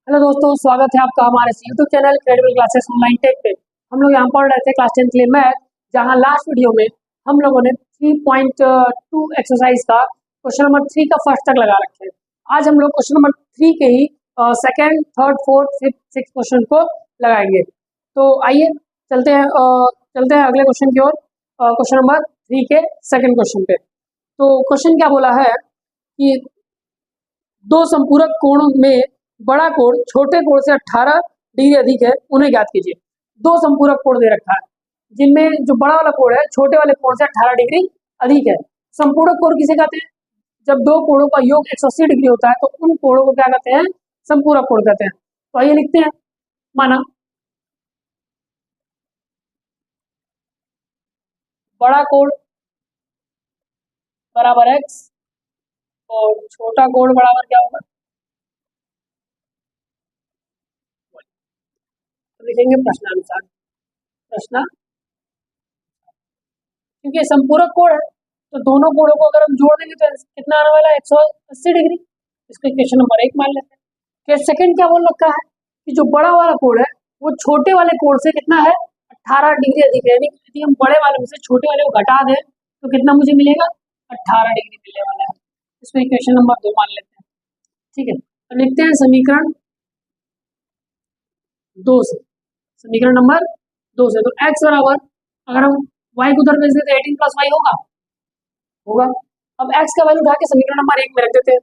Hello दोस्तों, स्वागत है आपका हमारे YouTube channel Credible Classes Online Tech पे। हम लोग यहाँ पढ़ रहे थे क्लास 10 के लिए मैथ, जहाँ लास्ट वीडियो में हम लोगों ने 3.2 एक्सरसाइज का क्वेश्चन नंबर 3 का फर्स्ट तक लगा रखे हैं। आज हम लोग क्वेश्चन नंबर 3 के ही second, third, fourth, fifth, six question को लगाएंगे। तो आइए चलते हैं अगले क्वेश्चन की ओर, क्वेश्चन नंबर 3 के सेकंड क्वेश्चन पे। तो क्वेश्चन क्या बोला है कि दो संपूरक कोणों में बड़ा कोण छोटे कोण से 18 डिग्री अधिक है, उन्हें ज्ञात कीजिए। दो संपूरक कोण दे रखा है जिनमें जो बड़ा वाला कोण है छोटे वाले कोण से 18 डिग्री अधिक है। संपूरक कोण किसे कहते हैं? जब दो कोणों का योग 180 डिग्री होता है तो उन कोणों को क्या कहते हैं? संपूरक कोण कहते हैं। तो आइए लिखते हैं। माना बड़ा कोण बराबर x और छोटा कोण बराबर क्या होगा? तो लिखेंगे प्रश्नानुसार। प्रश्न, क्योंकि संपूरक कोण है तो दोनों कोणों को अगर हम जोड़ देंगे तो कितना आने वाला है? 180 डिग्री। इसको इक्वेशन नंबर 1 मान लेते हैं। फिर सेकंड क्या बोल रखा है कि जो बड़ा वाला कोण है वो छोटे वाले कोण से कितना है? 18 डिग्री अधिक है। यानी यदि हम बड़े वाले में से छोटे वाले को घटा दें तो कितना मुझे मिलेगा? 18 डिग्री मिलने वाला है। इसको इक्वेशन नंबर 2 मान लेते हैं। ठीक है, तो लिखते हैं समीकरण 2 से। समीकरण नंबर 2 से तो x बराबर, अगर हम y को उधर भेज देते 18 प्लस y होगा। अब x का वैल्यू उठा के समीकरण नंबर 1 में रख देते हैं।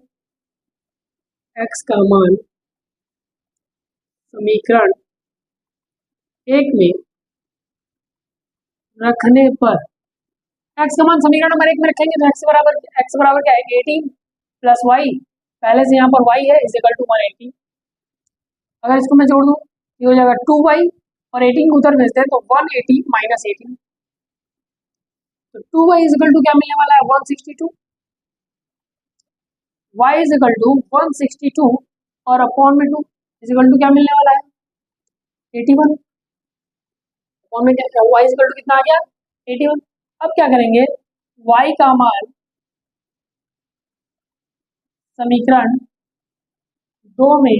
x का मान समीकरण 1 में रखने पर, x का मान समीकरण नंबर 1 में रखेंगे तो x बराबर क्या है? 18 प्लस y, पहले से यहाँ पर y है इज इक्वल टू 180। अगर इसको मैं जोड़ दूँ ये हो जाएगा 2y और 18 को उधर भेजते हैं तो 180 माइनस 18, तो 2y इज इक्वल टू क्या मिलने वाला है? 162। y इज इक्वल टू 162 और अपॉन में 2 इज इक्वल टू क्या मिलने वाला है? 81। अपॉन में क्या, y इज इक्वल टू कितना आ गया? 81। अब क्या करेंगे? y का मान समीकरण 2 में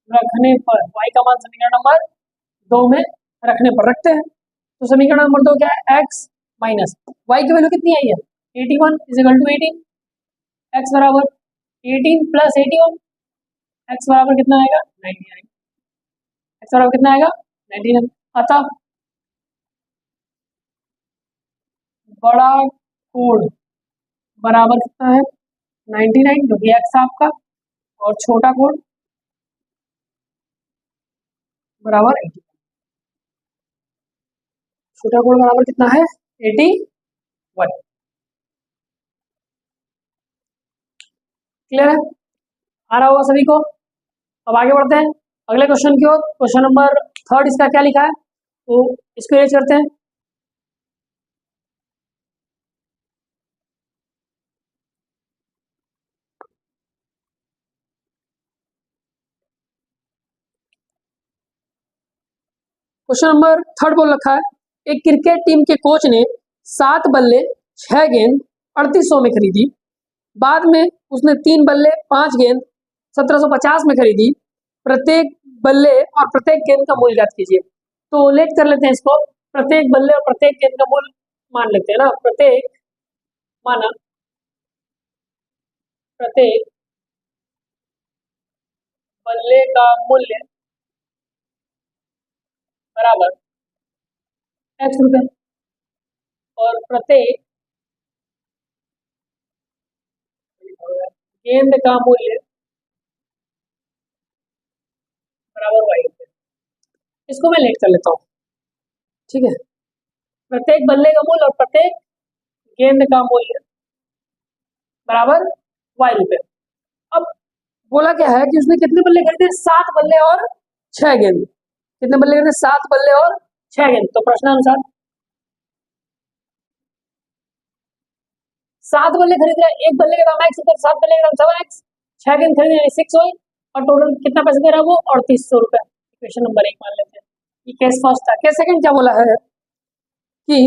रखने पर, y का मान समीकरण नंबर 2 में रखने पर रखते हैं तो समीकरण नंबर 2 क्या है? x माइनस y की वैल्यू कितनी आई है? 81 इज इक्वल टू 18। x बराबर 18 प्लस 81, x बराबर कितना आएगा? 99। x बराबर कितना आएगा? 99। अतः बड़ा कोण बराबर कितना है? 99, जो कि x आपका, और छोटा कोण बराबर 80। छोटा कोण बराबर कितना है? 81। क्लियर है? आ रहा होगा सभी को। अब आगे बढ़ते हैं अगले क्वेश्चन की ओर। क्वेश्चन नंबर 3 इसका क्या लिखा है तो इसको ये करते हैं। क्वेश्चन नंबर 3 बोल रखा है, एक क्रिकेट टीम के कोच ने 7 बल्ले 6 गेंद 3800 में खरीदी। बाद में उसने 3 बल्ले 5 गेंद 1750 में खरीदी। प्रत्येक बल्ले और प्रत्येक गेंद का मूल्य ज्ञात कीजिए। तो लेट कर लेते हैं इसको। प्रत्येक बल्ले और प्रत्येक गेंद का मूल्य मान लेते हैं ना। प्रत्येक बल्ले का मूल्य बराबर x रुपए और प्रत्येक गेंद का मूल्य बराबर y रुपए। इसको मैं लेट कर लेता हूँ। ठीक है, प्रत्येक बल्ले का मूल्य और प्रत्येक गेंद का मूल्य बराबर y रुपए। अब बोला क्या है कि उसने कितने बल्ले खरीदे? 7 बल्ले और 6 गेंद। कितने बल्ले खरीदे? 7 बल्ले और 6 गेंद। तो प्रश्नानुसार 7 बल्ले खरीद रहे, एक बल्ले का दाम x रुपए, 7 बल्ले का दाम 7x, 6 गेंद खरीदे यानी 6 हुई, और टोटल कितना पैसे दे रहा है वो? 3800 रुपए। इक्वेशन नंबर 1 मान लेते हैं। ये केस फर्स्ट था। केस सेकंड क्या बोला है कि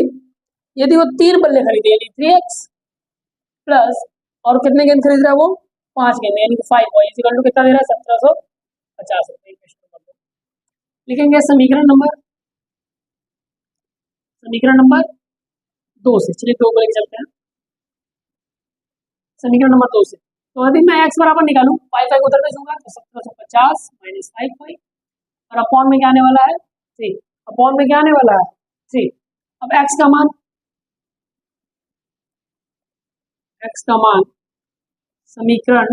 यदि वो 3 बल्ले खरीदे यानी 3x प्लस, और कितने गेंद खरीद रहा है वो? 5 गेंदे यानी कि 5y इक्वल टू कितना दे रहा है 1750 रुपये। लिखेंगे समीकरण नंबर 2 से, चलिए 2 को लेके चलते हैं। समीकरण नंबर 2 से तो यदि मैं x बराबर निकालूं, 5 को उधर भेजूंगा तो 1750 माइनस 5y और अपॉन में क्या आने वाला है 3, अपॉन में क्या आने वाला है 3। अब x का मान समीकरण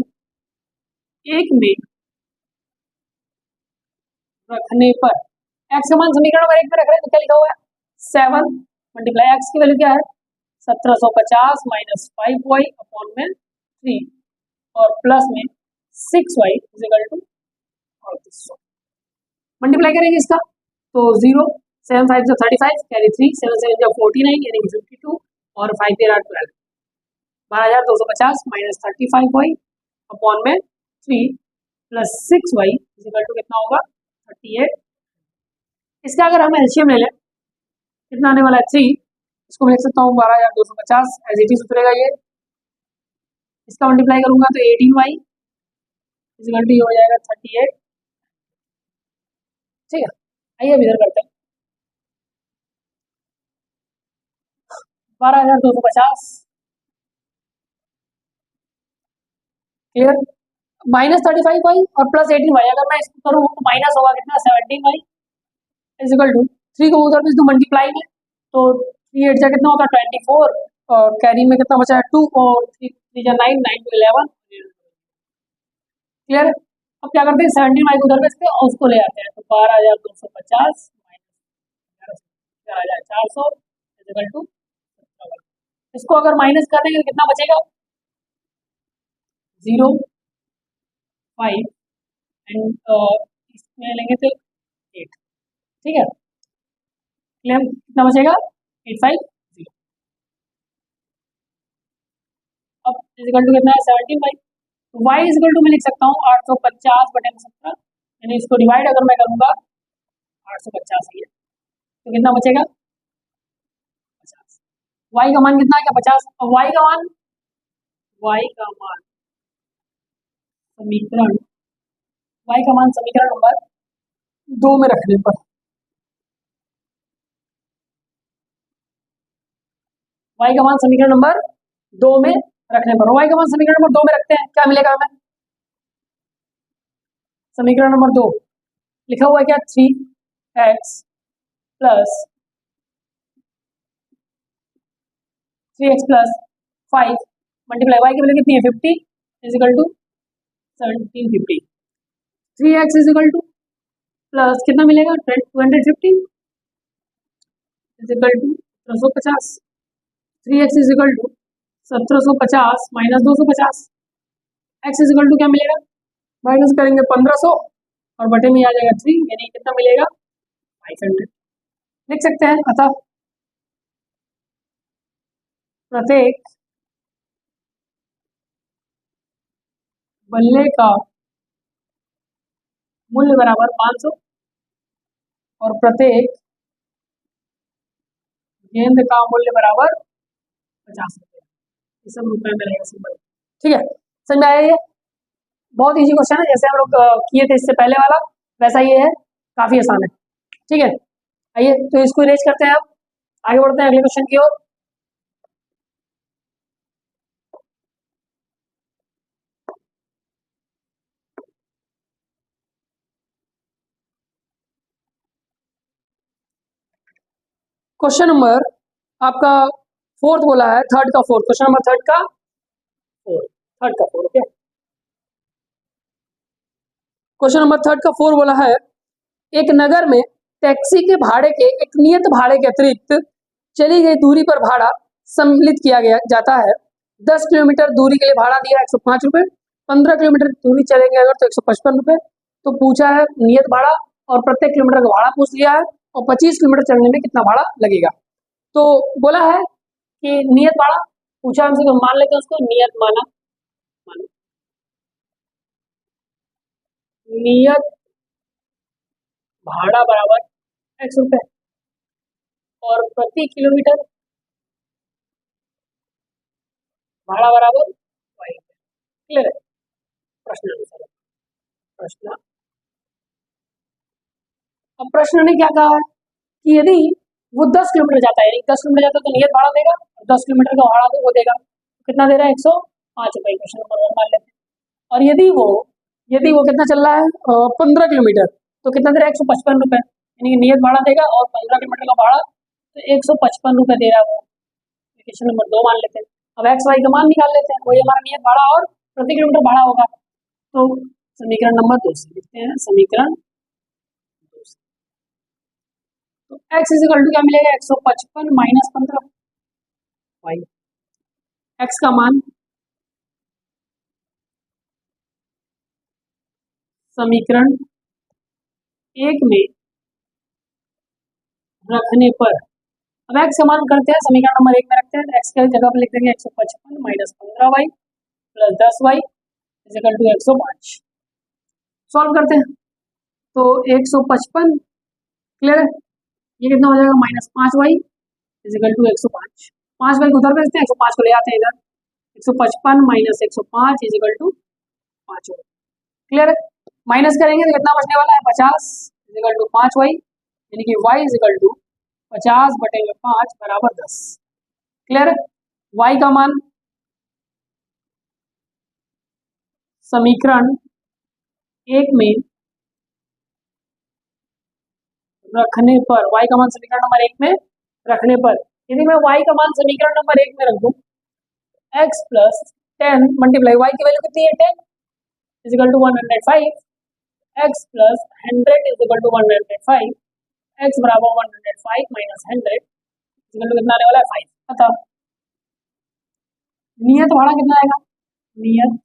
1 में रखने पर, x का मान समीकरण नंबर 1 में रख रहे हैं तो क्या लिखा हुआ है 7 मल्टीप्लाई x की वैल्यू क्या है 1750 माइनस 5y अपॉन में 3 और प्लस में 6y is equal to 3800। Multiply करेंगे इसका तो 0 7 5 से 35 कैरी 3 7 7 जा 49 यानी कि 52 और 5 8 12 12250 माइनस 35y अपॉन में 3 plus 6y is equal to कितना होगा 38। इसका अगर हम एलसीएम ले लें कितना आने वाला है 3, इसको मैं लिख सकता हूँ 12250 एज इट इज उतरेगा ये। इसका मल्टीप्लाई करूंगा तो 18y इज इक्वल टू हो जाएगा 38। ठीक है, आइए अब इधर करते हैं 12250 क्लियर माइनस 35y और प्लस 18y, अगर मैं इसको करूँ तो माइनस होगा कितना 17y इज इक्वल टू 3 को उधर भेज दो मल्टीप्लाई में तो 3 8 जा कितना होगा 24 और कैरी में कितना बचा है 2 और 3 3 जा 9 9 to 11 क्लियर। अब क्या करते हैं 17y को उधर भेजते हैं और उसको ले आते हैं तो 12250 माइनस 11400 इज इक्वल टू, इसको अगर माइनस कर देंगे तो कितना बचेगा 0 5 एंड इसमें लेंगे तो 8। ठीक है क्लियर, कितना बचेगा 850। अब इक्वल टू कितना है 17y, y इक्वल टू मैं लिख सकता हूँ 850 बटे 17 यानी इसको डिवाइड अगर मैं करूँगा 850 ही है तो कितना बचेगा 50। y का मान कितना है क्या 50। और y का मान समीकरण नंबर 2 में रखने पर, y का मान समीकरण नंबर 2 में रखने पर, y का मान समीकरण नंबर 2 में रखते हैं क्या मिलेगा हमें समीकरण नंबर 2 लिखा हुआ है क्या 3x प्लस 5 मल्टीप्लाई y की वैल्यू कितनी है 50 is equal to 1750। 3x is equal to plus कितना मिलेगा 250 is equal to 1750। 3x is equal to 1750 minus 250, x is equal to क्या मिलेगा माइनस करेंगे 1500 और बटे में आ जाएगा 3 यानी कितना मिलेगा 500 लिख सकते हैं। अतः प्रत्येक बल्ले का मूल्य बराबर 500 और प्रत्येक गेंद का मूल्य बराबर 50 रुपये, ये सब रुपए में रहेगा सिंबल। ठीक है समझ में आया ये, बहुत इजी क्वेश्चन है जैसे हम लोग किए थे इससे पहले वाला वैसा ये है, काफी आसान है। ठीक है आइए तो इसको इरेज करते हैं, अब आगे बढ़ते हैं अगले क्वेश्चन की ओर। क्वेश्चन नंबर आपका 4 बोला है, थर्ड का 4, क्वेश्चन नंबर थर्ड का 4 ओके। क्वेश्चन नंबर थर्ड का 4 बोला है एक नगर में टैक्सी के भाड़े के एक नियत भाड़े के अतिरिक्त चली गई दूरी पर भाड़ा सम्मिलित किया गया जाता है। 10 किलोमीटर दूरी के लिए भाड़ा दिया 105 रुपये, 15 किलोमीटर दूरी चलेंगे अगर तो 155 रुपये। तो पूछा है नियत भाड़ा और प्रत्येक किलोमीटर का भाड़ा पूछ लिया है और 25 किलोमीटर चलने में कितना भाड़ा लगेगा। तो बोला है कि नियत भाड़ा पूछा हमसे, तो मान लेते हैं उसको नियत माना, नियत भाड़ा बराबर x रुपए और प्रति किलोमीटर भाड़ा बराबर y। क्लियर है प्रश्न अनुसार प्रश्न। अब प्रश्न ने क्या कहा है कि यदि वो 10 किलोमीटर जाता है, 10 किलोमीटर जाता है तो नियत भाड़ा देगा, 10 किलोमीटर का भाड़ा तो वो देगा, कितना दे रहा है 105 रुपये, क्वेश्चन नंबर 1 मान लेते हैं। और यदि वो कितना चल रहा है 15 किलोमीटर तो कितना दे रहा है 155 रुपये, यानी कि नियत भाड़ा देगा और 15 किलोमीटर का भाड़ा तो 155 रुपये दे रहा है वो, क्वेश्चन नंबर 2 मान लेते हैं। अब एक्स वाई का मान निकाल लेते हैं, वही हमारा नियत भाड़ा और प्रति किलोमीटर भाड़ा होगा। तो समीकरण नंबर 2 से लिखते हैं, समीकरण 2 से तो x इज इक्वल टू क्या मिलेगा 155 माइनस 15 वाई, x का मान समीकरण 1 में रखने पर, अब x का मान करते हैं समीकरण नंबर 1 में रखते हैं, तो x की जगह पर लिख देंगे 155 minus 15 y plus 10 y is equal to 105। Solve करते हैं तो 155 क्लियर है, ये कितना हो जाएगा minus 5 y is equal to 105, 5 y को उधर भेजते हैं 105 को ले आते हैं इधर, 155 minus 105 is equal to 5 y, clear है। माइनस करेंगे तो कितना बचने वाला है 50 इज इक्वल टू 5 वाई, यानी कि y इज इक्वल टू 50 बटे 5 बराबर 10, क्लियर है। y का मान समीकरण 1 में रखने पर, y का मान समीकरण नंबर 1 में रखने पर, यदि मैं y का मान समीकरण नंबर 1 में रख दूं x प्लस 10 मल्टीप्लाई y की वैल्यू कितनी है 10 is equal to 105, x plus 100 is equal to 105, x बराबर 105 माइनस 100 इज इक्वल टू कितना आने वाला है 5। अतः नियत भाड़ा कितना आएगा, नियत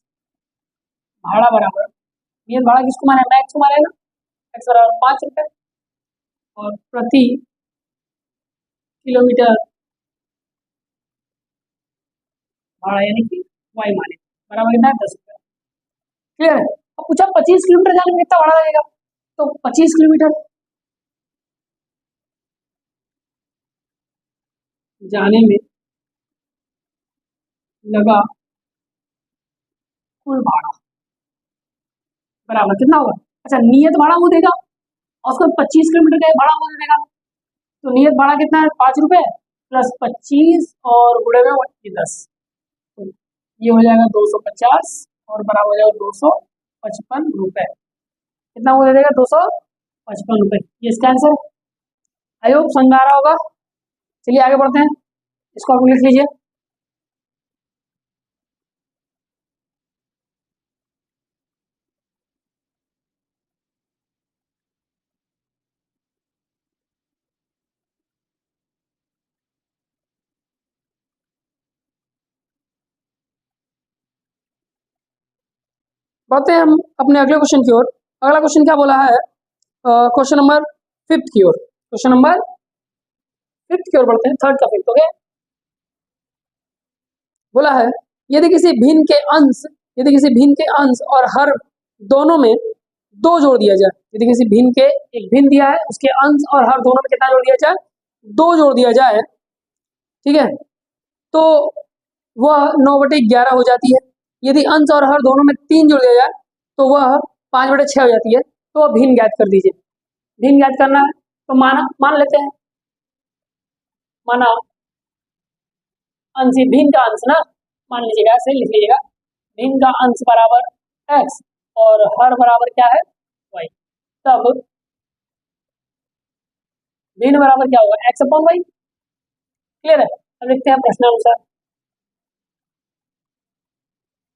भाड़ा बराबर, नियत भाड़ा किसको माना है मैक्स को माना है ना, x बराबर 5 रुपये और प्रति किलोमीटर भाड़ा यानी कि y माने बराबर कितना है 10 रुपये, क्लियर है। अब पूछा 25 किलोमीटर जाने में कितना भाड़ा लगेगा, तो 25 किलोमीटर जाने में लगा कुल भाड़ा बराबर कितना होगा, अच्छा नियत भाड़ा वो देगा और उसको 25 किलोमीटर का भाड़ा वो देगा, तो नियत भाड़ा कितना है 5 रुपये प्लस 25 और गुणे में 10, तो ये हो जाएगा 250 और बराबर हो जाएगा 255 रुपये, कितना वो दे देगा 255 रुपये, ये इसका आंसर। आई होप समझ आ रहा होगा। चलिए आगे बढ़ते हैं, इसको आप लिख लीजिए। बढ़ते हैं हम अपने अगले क्वेश्चन की ओर। अगला क्वेश्चन क्या बोला है, क्वेश्चन नंबर 5 की ओर, क्वेश्चन नंबर 5 की ओर बढ़ते हैं, 3rd का 5th हो गया। बोला है यदि किसी भिन्न के अंश और हर दोनों में 2 जोड़ दिया जाए, यदि किसी भिन्न के एक भिन्न दिया है उसके अंश और हर दोनों में कितना जोड़ दिया जाए 2 जोड़ दिया जाए, ठीक है, तो वह 9/11 हो जाती है। यदि अंश और हर दोनों में 3 जोड़ दिया जाए तो वह 5/6 हो जाती है। तो वह भिन्न ज्ञात कर दीजिए, भिन्न ज्ञात करना है तो मान लेते हैं, माना अंश भिन्न का अंश ना, मान लीजिएगा ऐसे लिख लीजिएगा, भिन्न का अंश बराबर x और हर बराबर क्या है y, तब भिन्न बराबर क्या होगा x अपॉन y, क्लियर है। अब लिखते हैं प्रश्नानुसार,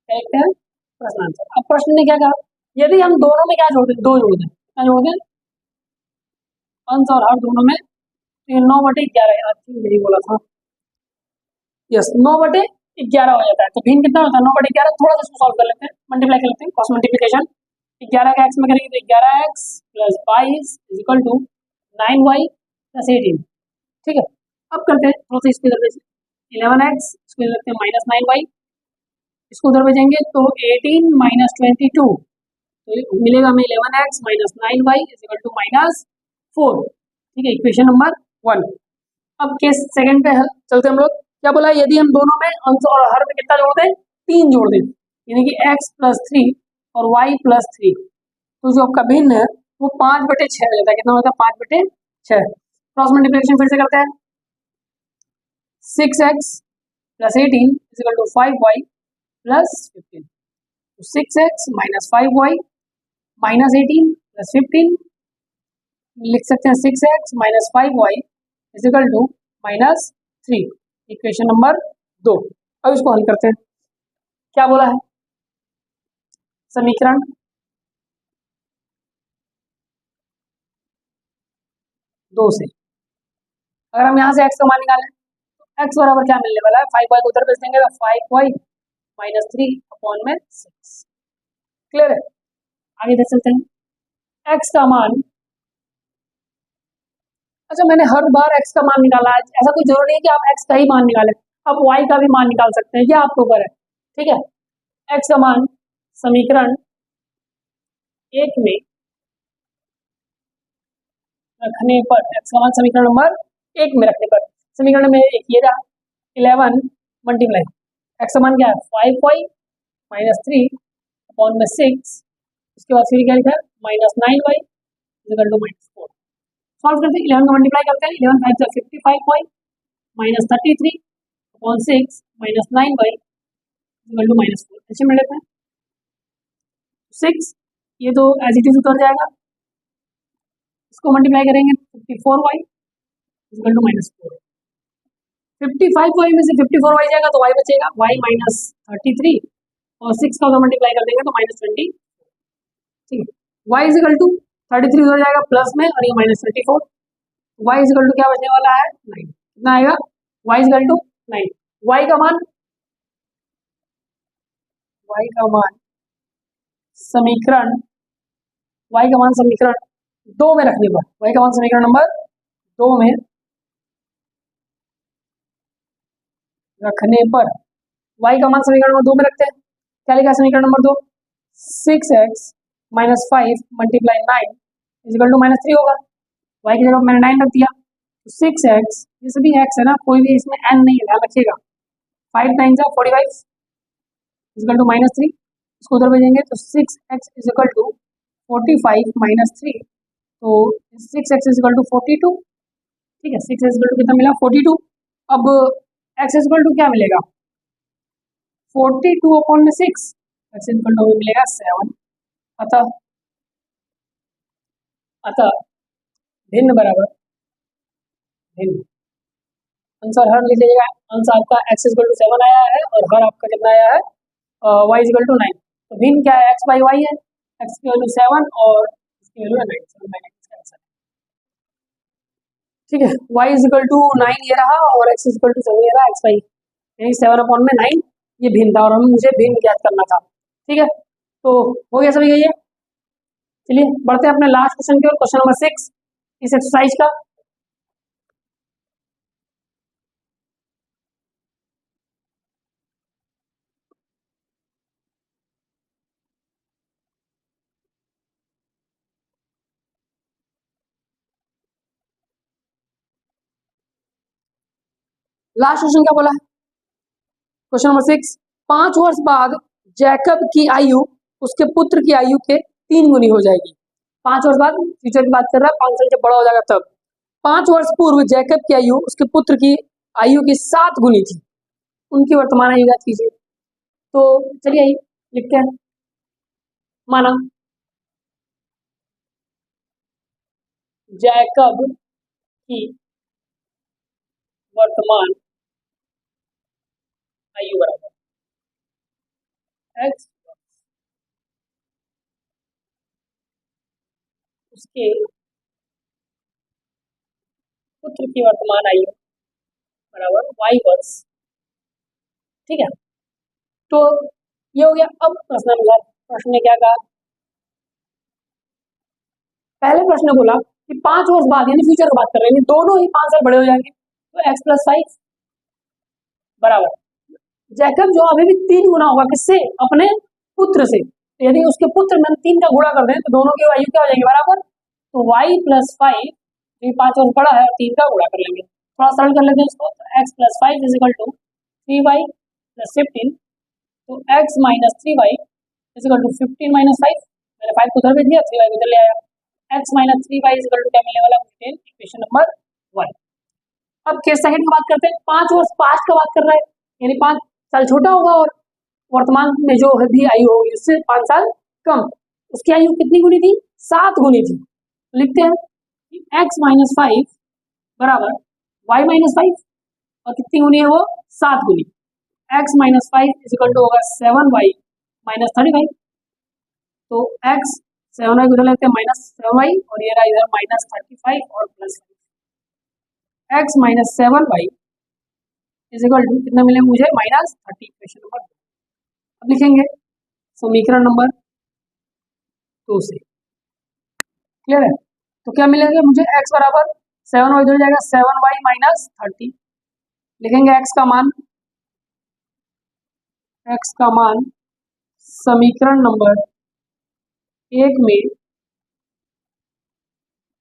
देखते हैं प्रश्नानुसार। अब प्रश्न ने क्या कहा, यदि हम दोनों में क्या जोड़ दें 2 जोड़ दें, क्या जोड़ दें अंश और हर दोनों में, तो 9/11 नहीं बोला था, यस 9/11 हो जाता है। तो भिन्न कितना होता है 9/11, थोड़ा सा इसको सॉल्व कर लेते हैं, मल्टीप्लाई कर लेते हैं, क्रॉस मल्टीप्लिकेशन 11 का x में करेंगे तो 11x plus 22 is equal to 9y plus 18, ठीक है। अब करते हैं थोड़ा सा इसको इधर भेजें, 11x इसको इधर रखते हैं माइनस 9y, इसको उधर भेजेंगे तो 18 माइनस 22, तो मिलेगा हमें 11x minus 9y is equal to minus 4, ठीक है, इक्वेशन नंबर 1। अब केस सेकंड पे चलते हम लोग, क्या बोला यदि हम दोनों में अंश और हर में कितना जोड़ दें 3 जोड़ दें, यानी कि x प्लस 3 और y प्लस 3, तो जो आपका भिन्न है वो 5/6 हो जाता है। कितना होता है? 5/6। क्रॉस मल्टीप्लिकेशन फिर से करते हैं। 6x plus 18 is equal to 5y plus 15। 6x minus 5y minus 18 plus 15, लिख सकते हैं 6x minus 5y is equal to minus 3। Equation number 2। अब इसको हल करते हैं। क्या बोला है? समीकरण दो से अगर हम यहाँ से x का मान निकालें तो x बराबर क्या मिलने वाला है? 5y को उधर भेज देंगे तो 5y माइनस 3 अपॉन में 6। क्लियर है? आगे देख सकते हैं x का मान। अच्छा, मैंने हर बार x का मान निकाला है, ऐसा कोई जरूरी नहीं कि आप x का ही मान निकालें, आप y का भी मान निकाल सकते हैं, ये आपके ऊपर है। ठीक है, x का मान समीकरण 1 में रखने पर, x का मान समीकरण नंबर 1 में रखने पर, समीकरण में एक ये रहा 11 मल्टीप्लाई x का मान क्या है? 5y माइनस 3 अपॉन में 6, उसके बाद फिर क्या लिखा है? Minus 9y equal to minus 4। Solve करते हैं, 11 का मल्टीप्लाई करते हैं, 11 5 जा 55y minus 33 upon 6 minus 9y equal to minus 4। ऐसे में लेते हैं 6, ये तो एज इट इज उतर जाएगा, इसको मल्टीप्लाई करेंगे 54y equal to minus 4। 55y में से 54y जाएगा तो y बचेगा, y माइनस 33 और 6 का मल्टीप्लाई कर देंगे तो माइनस 20। ठीक है, y इज इक्वल टू 33 उधर जाएगा प्लस में और ये minus 34, y is equal to क्या बचने वाला है? 9। कितना आएगा? y is equal to 9। y का मान समीकरण y का मान समीकरण 2 में रखने पर, y का मान समीकरण नंबर 2 में रखने पर, y का मान समीकरण नंबर 2 में रखते हैं। क्या लिखा है समीकरण number 2? 6x minus 5 multiply 9 is equal to minus 3 होगा। y की जगह मैंने 9 रख दिया, तो 6x, ये सभी x है ना, कोई भी इसमें n नहीं है, ध्यान रखिएगा। 5 9 जा 45 इज इक्वल टू माइनस 3, इसको उधर भेजेंगे तो 6x is equal to 45 minus 3, तो 6x इज इक्वल टू 42। ठीक है, 6x इज इक्वल टू कितना मिला? 42। अब x इज इक्वल टू क्या मिलेगा? 42 अपॉन में 6, x इज इक्वल टू मिलेगा 7। अतः भिन्न बराबर भिन्न, आंसर हर लिख लीजिएगा। आंसर आपका x इज इक्वल टू 7 आया है और हर आपका कितना आया है? y is equal to 9। तो भिन्न क्या है? x बाई y है, x की वैल्यू 7 और इसकी वैल्यू है 9, 7 बाई 9 इसका आंसर है। ठीक है, y इज इक्वल टू 9 ये रहा और x इज इक्वल टू 7 ये रहा, x बाई यानी 7 अपॉन में 9, ये भिन्न था और हमें मुझे भिन्न ज्ञात करना था। ठीक है, तो हो गया सभी ये। चलिए बढ़ते हैं अपने लास्ट क्वेश्चन की ओर, क्वेश्चन नंबर 6 इस एक्सरसाइज का। लास्ट क्वेश्चन क्या बोला है? क्वेश्चन नंबर 6, 5 वर्ष बाद जैकब की आयु उसके पुत्र की आयु के 3 गुनी हो जाएगी। 5 वर्ष बाद, फ्यूचर की बात कर रहा है, 5 साल जब बड़ा हो जाएगा तब। 5 वर्ष पूर्व जैकब की आयु उसके पुत्र की आयु की 7 गुनी थी, उनकी वर्तमान आयु ज्ञात कीजिए। तो चलिए लिखते हैं। माना जैकब की वर्तमान आयु बराबर x, उसके पुत्र की वर्तमान आयु बराबर y वर्ष। ठीक है, तो ये हो गया। अब प्रश्न अनुसार, प्रश्न ने क्या कहा? पहले प्रश्न बोला कि 5 वर्ष बाद, यानी फ्यूचर की बात कर रहे हैं, दोनों ही 5 साल बड़े हो जाएंगे, तो x प्लस 5 बराबर जैकब जो अभी भी 3 गुना होगा, किससे? अपने पुत्र से। तो यदि उसके पुत्र में 3 का गुणा कर दें तो दोनों की आयु क्या हो जाएगी? बराबर। तो y प्लस 5, ये 5 वर्ष बड़ा है, 3 का गुणा कर लेंगे, थोड़ा सरल कर लेते हैं इसको। x plus 5 is equal to 3y plus 15, तो x minus 3y equal to 15 minus 5, मैंने 5 को उधर भेज दिया, 3y को इधर ले आया, x minus 3y equal to क्या मिलने वाला मुझे, इक्वेशन नंबर 1। अब केस सेकंड की बात करते हैं, 5 वर्ष पास्ट का बात कर रहा है, यानी 5 साल छोटा होगा और वर्तमान में जो है भी आयु होगी उससे 5 साल कम, उसकी आयु कितनी गुनी थी, 7 गुनी थी। तो लिखते हैं कि x माइनस 5 बराबर y माइनस 5 और कितनी गुनी है वो, 7 गुनी। x माइनस 5 इक्वल टू होगा 7y माइनस 35, तो x 7y को इधर लेते हैं माइनस 7y और ये रहा इधर माइनस 35 और plus x minus 7y equal to कितना मिले मुझे, माइनस 30, इक्वेशन नंबर 2। अब लिखेंगे समीकरण नंबर 2 से, क्लियर है। तो क्या मिलेगा मुझे, x बराबर 7y इधर जाएगा 7y माइनस 30, लिखेंगे x का मान समीकरण नंबर 1 में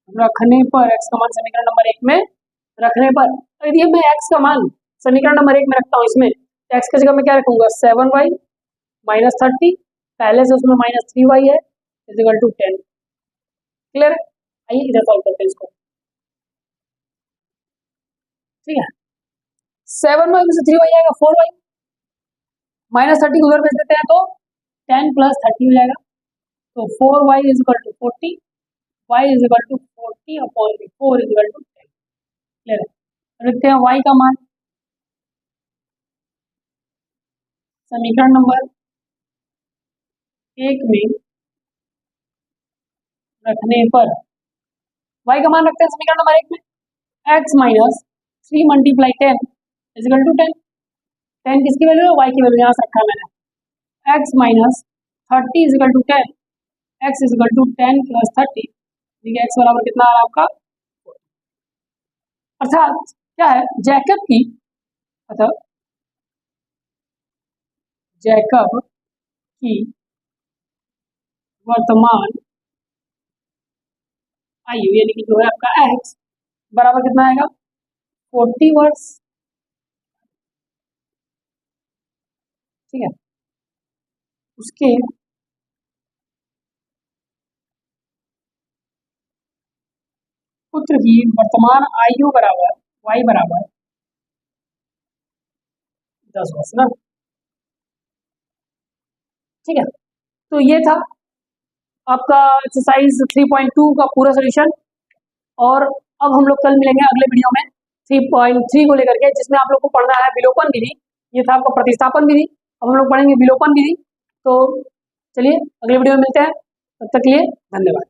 रखने पर, x का मान समीकरण नंबर 1 में रखने पर, यदि मैं x का मान समीकरण नंबर 1 में रखता हूँ, इसमें x की जगह में क्या रखूंगा, 7y माइनस 30, पहले से उसमें माइनस 3y है इक्वल टू 10, क्लियर है। आइए इधर सॉल्व करते हैं इसको, ठीक है। 7y में से 3y आएगा 4y, माइनस 30 को उधर भेज देते हैं तो 10 प्लस 30 हो जाएगा, तो 4y equal to 40, y equal to 40 upon 4 equal to 10, clear है। लिखते हैं y का मान समीकरण नंबर 1 में रखने पर, y का मान रखते हैं समीकरण नंबर 1 में, x minus 3 multiply 10 equal to 10, 10 किसकी वैल्यू है, y की वैल्यू यहाँ से रखा मैंने, x minus 30 equal to 10, x equal to 10 plus 30, ठीक है, x बराबर कितना आ रहा है आपका, अर्थात क्या है, जैकब की वर्तमान आयु यानी कि जो है आपका x बराबर कितना आएगा, 40 वर्ष, ठीक है। उसके पुत्र की वर्तमान आयु बराबर y बराबर 10 वर्ष ना, ठीक है। तो ये था आपका एक्सरसाइज 3.2 का पूरा सोल्यूशन, और अब हम लोग कल मिलेंगे अगले वीडियो में 3.3 को लेकर के, जिसमें आप लोग को पढ़ना है विलोपन विधि, ये था आपका प्रतिस्थापन विधि, अब हम लोग पढ़ेंगे विलोपन विधि। तो चलिए अगले वीडियो में मिलते हैं, तब तक के लिए धन्यवाद।